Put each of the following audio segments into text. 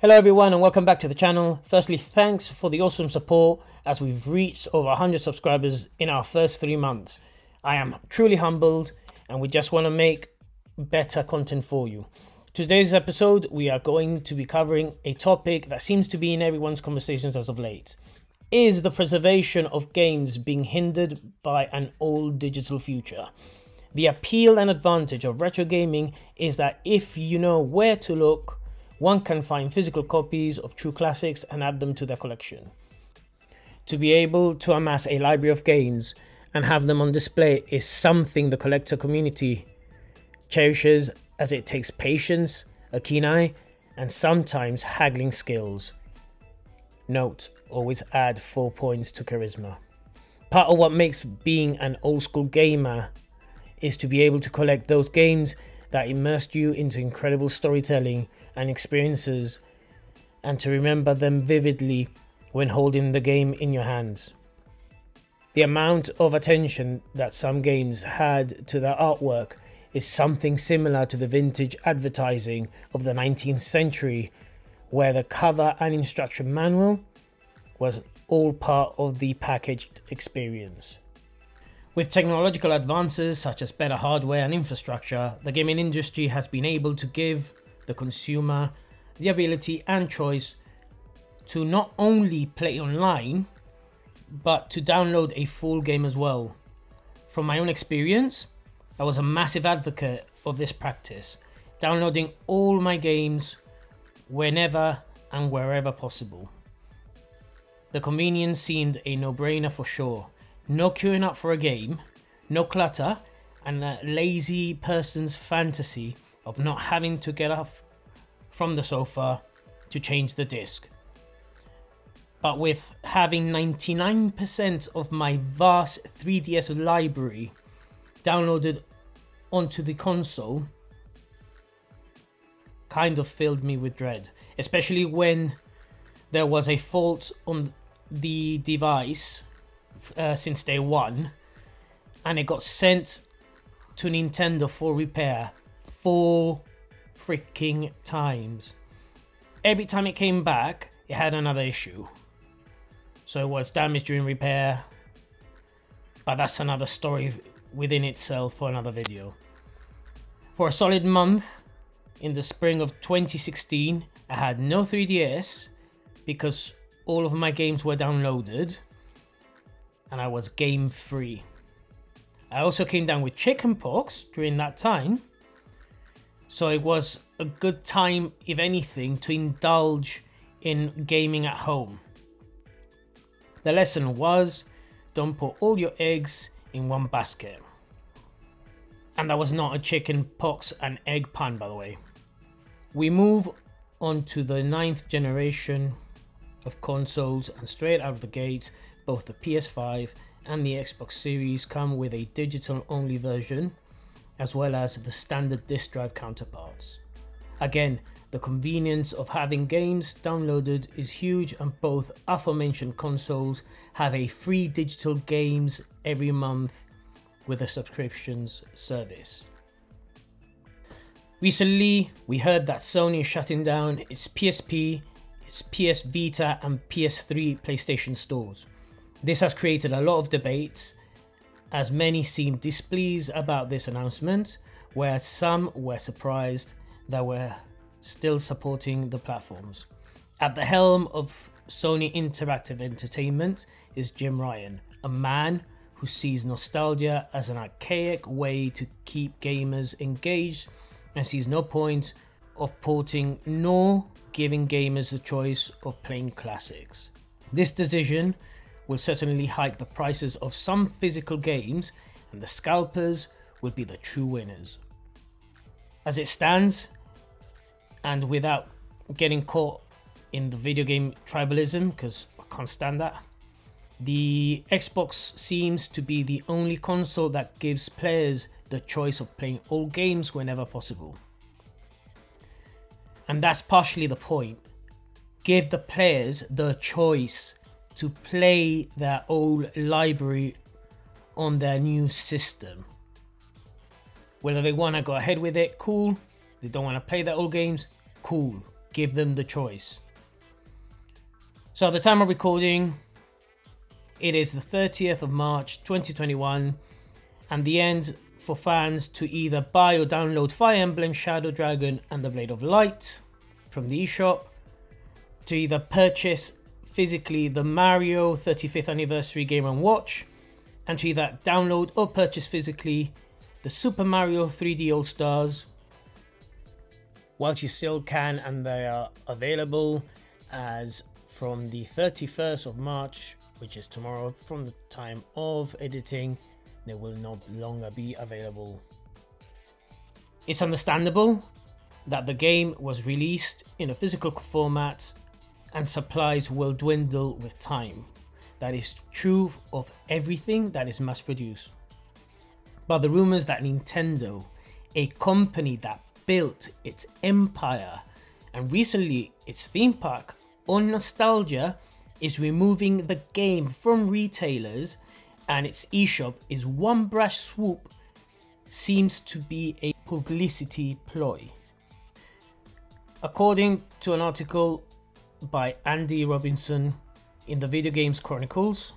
Hello everyone and welcome back to the channel. Firstly, thanks for the awesome support as we've reached over 100 subscribers in our first 3 months. I am truly humbled and we just want to make better content for you. Today's episode, we are going to be covering a topic that seems to be in everyone's conversations as of late. Is the preservation of games being hindered by an old digital future? The appeal and advantage of retro gaming is that if you know where to look, one can find physical copies of true classics and add them to their collection. To be able to amass a library of games and have them on display is something the collector community cherishes, as it takes patience, a keen eye, and sometimes haggling skills. Note, always add 4 points to charisma. Part of what makes being an old school gamer is to be able to collect those games that immersed you into incredible storytelling and experiences, and to remember them vividly when holding the game in your hands. The amount of attention that some games had to their artwork is something similar to the vintage advertising of the 19th century, where the cover and instruction manual was all part of the packaged experience. With technological advances such as better hardware and infrastructure, the gaming industry has been able to give the consumer the ability and choice to not only play online, but to download a full game as well. From my own experience, I was a massive advocate of this practice, downloading all my games whenever and wherever possible. The convenience seemed a no-brainer for sure. No queuing up for a game, no clutter, and a lazy person's fantasy of not having to get up from the sofa to change the disc. But with having 99% of my vast 3DS library downloaded onto the console, kind of filled me with dread, especially when there was a fault on the device since day one, and it got sent to Nintendo for repair 4 freaking times. Every time it came back, it had another issue. So it was damaged during repair, but that's another story within itself for another video. For a solid month in the spring of 2016, I had no 3DS because all of my games were downloaded and I was game free. I also came down with chickenpox during that time, so it was a good time, if anything, to indulge in gaming at home. The lesson was, don't put all your eggs in one basket. And that was not a chickenpox and egg pun, by the way. We move on to the 9th generation of consoles, and straight out of the gate, both the PS5 and the Xbox Series come with a digital only version, as well as the standard disc drive counterparts. Again, the convenience of having games downloaded is huge, and both aforementioned consoles have a free digital games every month with a subscriptions service. Recently, we heard that Sony is shutting down its PSP, its PS Vita and PS3 PlayStation stores. This has created a lot of debates, as many seem displeased about this announcement, whereas some were surprised that we're still supporting the platforms. At the helm of Sony Interactive Entertainment is Jim Ryan, a man who sees nostalgia as an archaic way to keep gamers engaged and sees no point of porting nor giving gamers the choice of playing classics. This decision will certainly hike the prices of some physical games, and the scalpers will be the true winners. As it stands, and without getting caught in the video game tribalism, because I can't stand that, the Xbox seems to be the only console that gives players the choice of playing old games whenever possible. And that's partially the point. Give the players the choice to play their old library on their new system. Whether they want to go ahead with it, cool. They don't want to play their old games, cool. give them the choice. So at the time of recording, it is the 30th of March 2021, and the end for fans to either buy or download Fire Emblem Shadow Dragon and the Blade of Light from the eShop, to either purchase physically the Mario 35th Anniversary Game & Watch, and to either download or purchase physically the Super Mario 3D All-Stars, whilst you still can, and they are available as from the 31st of March, which is tomorrow. From the time of editing, they will no longer be available. It's understandable that the game was released in a physical format and supplies will dwindle with time. That is true of everything that is mass produced. But the rumors that Nintendo, a company that built its empire and recently its theme park on nostalgia, is removing the game from retailers and its eShop is one brash swoop, seems to be a publicity ploy. According to an article by Andy Robinson in the Video Games Chronicles,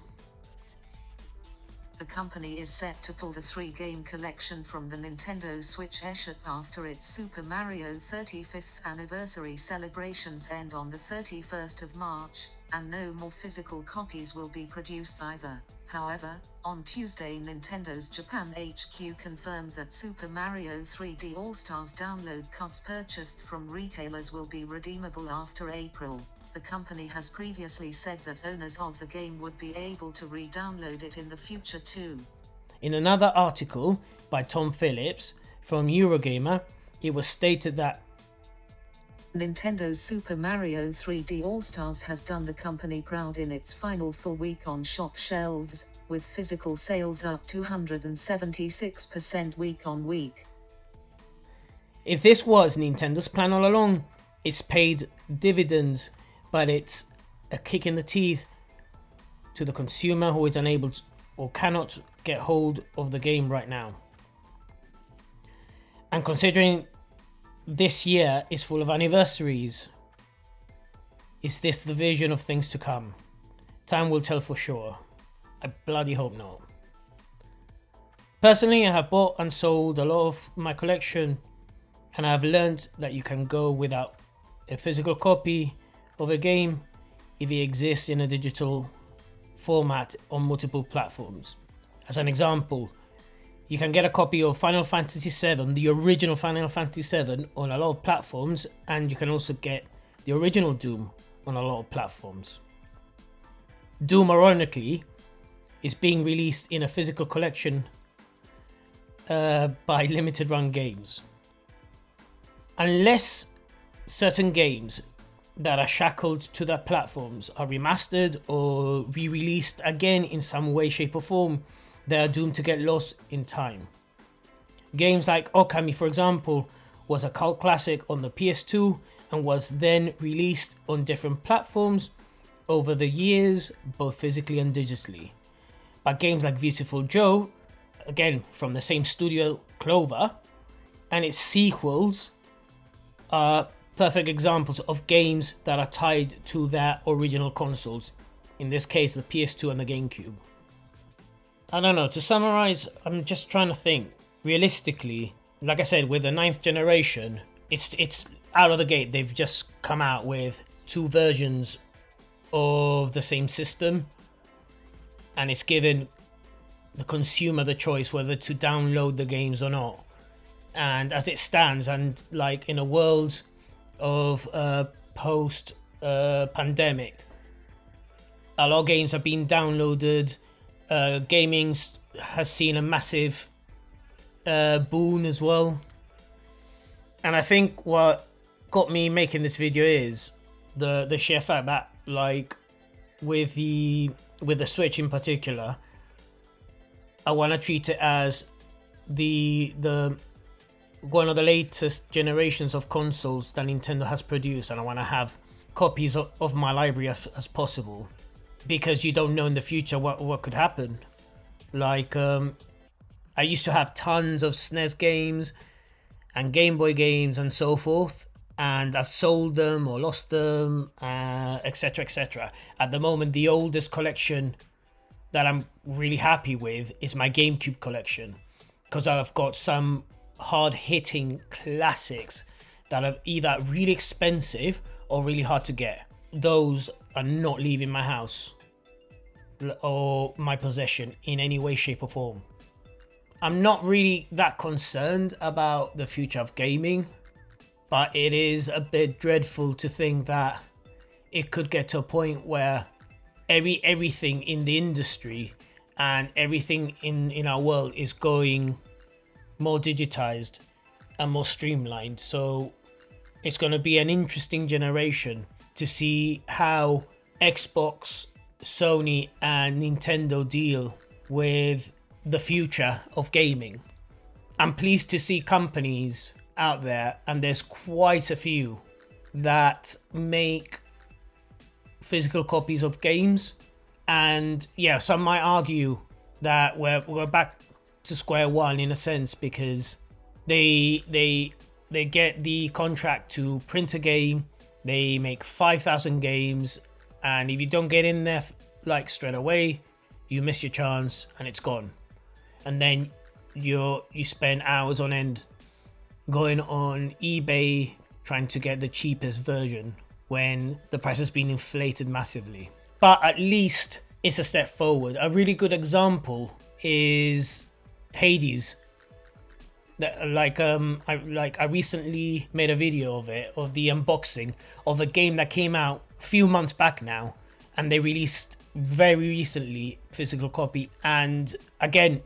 the company is set to pull the 3-game collection from the Nintendo Switch eShop after its Super Mario 35th anniversary celebrations end on the 31st of March, and no more physical copies will be produced either. However, on Tuesday, Nintendo's Japan HQ confirmed that Super Mario 3D All-Stars download cards purchased from retailers will be redeemable after April. The company has previously said that owners of the game would be able to re-download it in the future too. In another article by Tom Phillips from Eurogamer, it was stated that Nintendo's Super Mario 3D All-Stars has done the company proud in its final full week on shop shelves, with physical sales up 276% week on week. if this was Nintendo's plan all along, it's paid dividends, but it's a kick in the teeth to the consumer who is unable to, or cannot get hold of the game right now. And considering this year is full of anniversaries, is this the vision of things to come? Time will tell for sure. I bloody hope not. Personally, I have bought and sold a lot of my collection, and I have learned that you can go without a physical copy of a game if it exists in a digital format on multiple platforms. As an example, you can get a copy of Final Fantasy VII, the original Final Fantasy VII, on a lot of platforms, and you can also get the original Doom on a lot of platforms. Doom, ironically, is being released in a physical collection by Limited Run Games. Unless certain games that are shackled to their platforms are remastered or re-released again in some way, shape or form, they are doomed to get lost in time. Games like Okami, for example, was a cult classic on the PS2 and was then released on different platforms over the years, both physically and digitally. But games like Beautiful Joe, again from the same studio, Clover, and its sequels are perfect examples of games that are tied to their original consoles, in this case the PS2 and the GameCube. I don't know, to summarize, I'm just trying to think realistically. Like I said, with the 9th generation, it's out of the gate, they've just come out with 2 versions of the same system, and it's given the consumer the choice whether to download the games or not. And as it stands, and like in a world of post pandemic, a lot of games have been downloaded. Gaming has seen a massive boon as well, and I think what got me making this video is the sheer fact that, like, with the Switch in particular, I want to treat it as the one of the latest generations of consoles that Nintendo has produced, and I want to have copies of my library as possible, because you don't know in the future what could happen. Like, I used to have tons of SNES games and Game Boy games and so forth, and I've sold them or lost them, etc, etc. At the moment, the oldest collection that I'm really happy with is my GameCube collection, because I've got some hard-hitting classics that are either really expensive or really hard to get. Those are not leaving my house or my possession in any way, shape or form. I'm not really that concerned about the future of gaming, but it is a bit dreadful to think that it could get to a point where everything in the industry and everything in our world is going more digitized and more streamlined. So it's going to be an interesting generation to see how Xbox, Sony and Nintendo deal with the future of gaming. I'm pleased to see companies out there, and there's quite a few, that make physical copies of games. And yeah, some might argue that we're back to square one in a sense, because they get the contract to print a game, they make 5,000 games, and if you don't get in there like straight away, you miss your chance and it's gone. And then you spend hours on end going on eBay trying to get the cheapest version when the price has been inflated massively. But at least it's a step forward. A really good example is Hades. That I recently made a video of it, of the unboxing of a game that came out a few months back now, and they released very recently physical copy. And again,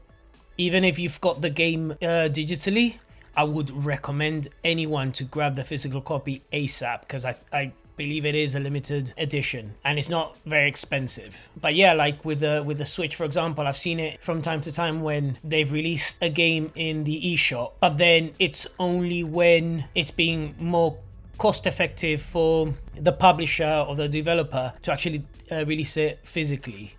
even if you've got the game digitally, I would recommend anyone to grab the physical copy ASAP, because I believe it is a limited edition and it's not very expensive. But yeah, like with the Switch, for example, I've seen it from time to time when they've released a game in the eShop, but then it's only when it's being more cost effective for the publisher or the developer to actually release it physically.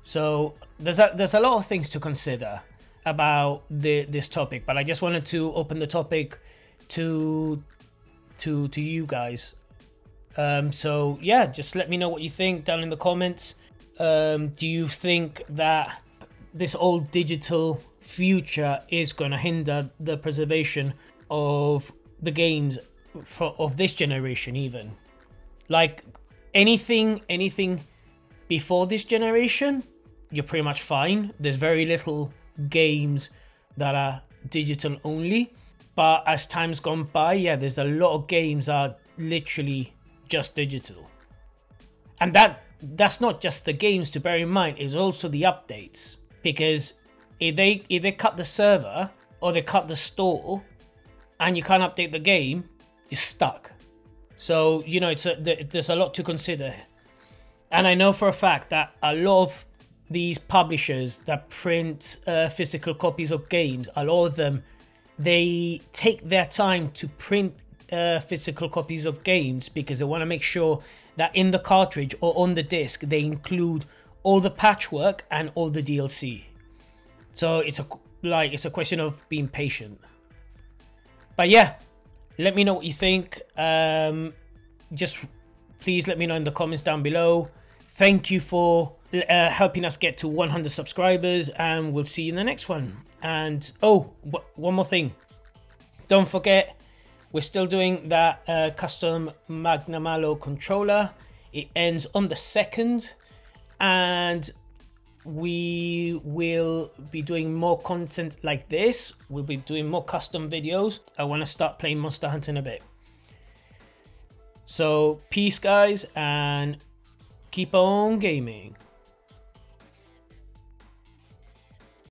So there's a lot of things to consider about this topic, but I just wanted to open the topic to you guys. So yeah, just let me know what you think down in the comments. Do you think that this old digital future is going to hinder the preservation of the games of this generation? Even like anything before this generation, you're pretty much fine. There's very little games that are digital only, but as time's gone by, yeah, there's a lot of games that are literally just digital. And that's not just the games to bear in mind, it's also the updates, because if they cut the server or they cut the store and you can't update the game, you're stuck. So you know, there's a lot to consider. And I know for a fact that a lot of these publishers that print physical copies of games, a lot of them, they take their time to print physical copies of games because they want to make sure that in the cartridge or on the disc they include all the patchwork and all the DLC. So it's a question of being patient. But yeah, let me know what you think. Just please let me know in the comments down below. Thank you for helping us get to 100 subscribers, and we'll see you in the next one. And oh, one more thing, don't forget, we're still doing that custom Magnamalo controller. It ends on the 2nd, and we will be doing more content like this. We'll be doing more custom videos. I want to start playing Monster Hunter in a bit. So peace guys, and keep on gaming.